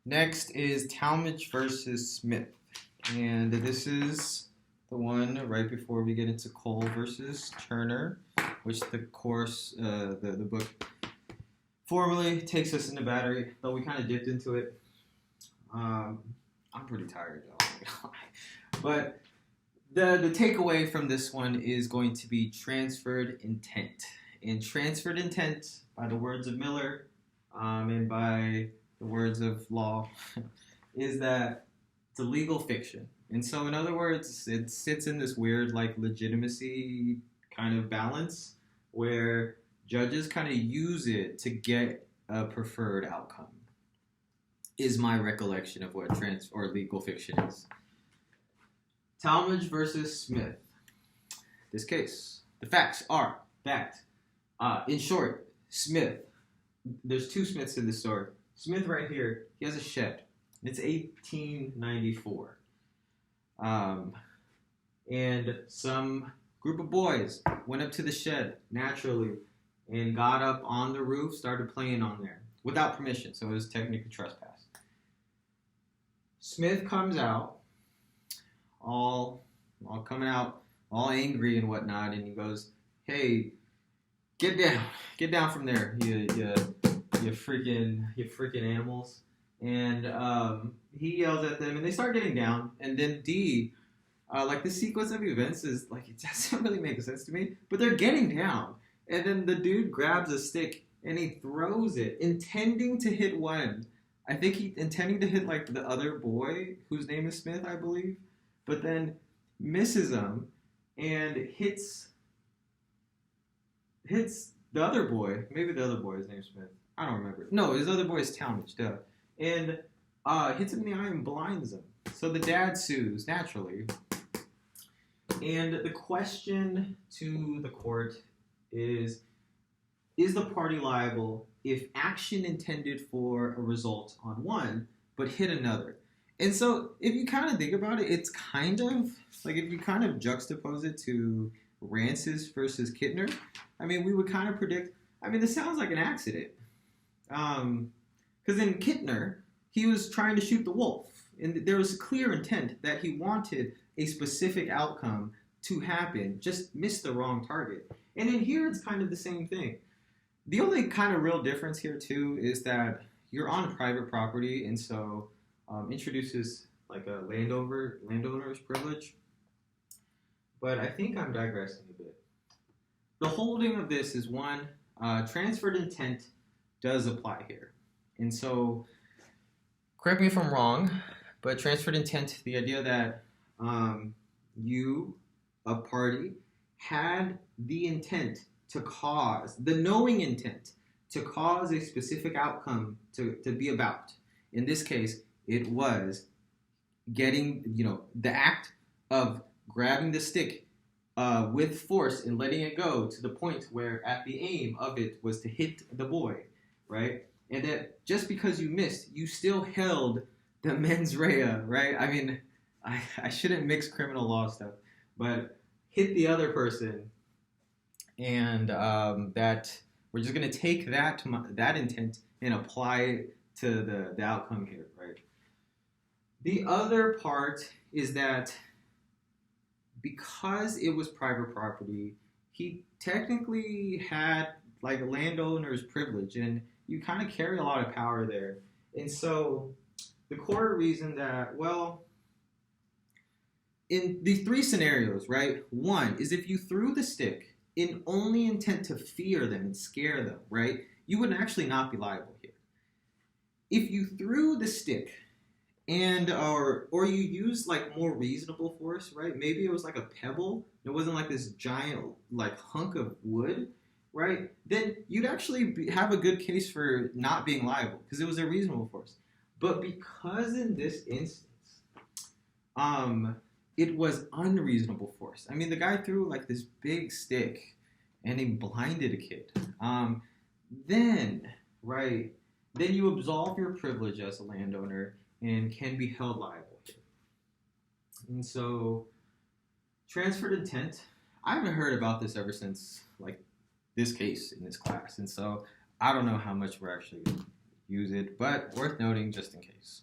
Next is Talmage versus Smith. And this is the one right before we get into Cole versus Turner, which the book formally takes us into battery, though we kind of dipped into it. I'm pretty tired, though. But the takeaway from this one is going to be transferred intent. And transferred intent, by the words of Miller and by the words of law, is that it's a legal fiction. And so, in other words, it sits in this weird, legitimacy kind of balance where judges kind of use it to get a preferred outcome, is my recollection of what legal fiction is. Talmage versus Smith. This case, the facts are that, in short, Smith, there's two Smiths in this story. Smith right here, he has a shed. It's 1894. And some group of boys went up to the shed naturally and got up on the roof, started playing on there without permission, so it was technically trespass. Smith comes out, all coming out, all angry and whatnot, and he goes, "Hey, get down from there, you freaking animals!" And he yells at them, and they start getting down. And then this sequence of events is it doesn't really make sense to me, but they're getting down, and then the dude grabs a stick and he throws it, intending to hit one. I think he intending to hit the other boy whose name is Smith, I believe, but then misses him and hits the other boy. Maybe the other boy's name's Smith. I don't remember. No, his other boy is Talmage, duh. And hits him in the eye and blinds him. So the dad sues, naturally. And the question to the court is the party liable if action intended for a result on one, but hit another? And so if you kind of think about it, it's kind of, if you kind of juxtapose it to Rancis versus Kittner, we would kind of predict, this sounds like an accident. Because in Kittner, he was trying to shoot the wolf, and there was clear intent that he wanted a specific outcome to happen, just missed the wrong target. And in here, it's kind of the same thing. The only kind of real difference here, too, is that you're on private property, and so introduces a landowner's privilege. But I think I'm digressing a bit. The holding of this is one, transferred intent does apply here. And so, correct me if I'm wrong, but transferred intent, the idea that you, a party, had the intent to cause, the knowing intent to cause a specific outcome to be about. In this case, it was getting, the act of grabbing the stick with force and letting it go to the point where at the aim of it was to hit the boy, right? And that just because you missed, you still held the mens rea, right? I shouldn't mix criminal law stuff, but hit the other person, and that we're just going to take that intent and apply it to the outcome here, right? The other part is that because it was private property, he technically had a landowner's privilege, and you kind of carry a lot of power there. And so the court reasoned that, in the three scenarios, right? One is if you threw the stick in only intent to fear them and scare them, right? You would actually not be liable here. If you threw the stick and or you used more reasonable force, right? Maybe it was a pebble. It wasn't this giant hunk of wood, right? Then you'd actually have a good case for not being liable because it was a reasonable force. But because in this instance, it was unreasonable force. The guy threw this big stick and he blinded a kid. Then you absolve your privilege as a landowner and can be held liable here. And so, transferred intent, I haven't heard about this ever since this case in this class, and so I don't know how much we're actually use it, but worth noting just in case.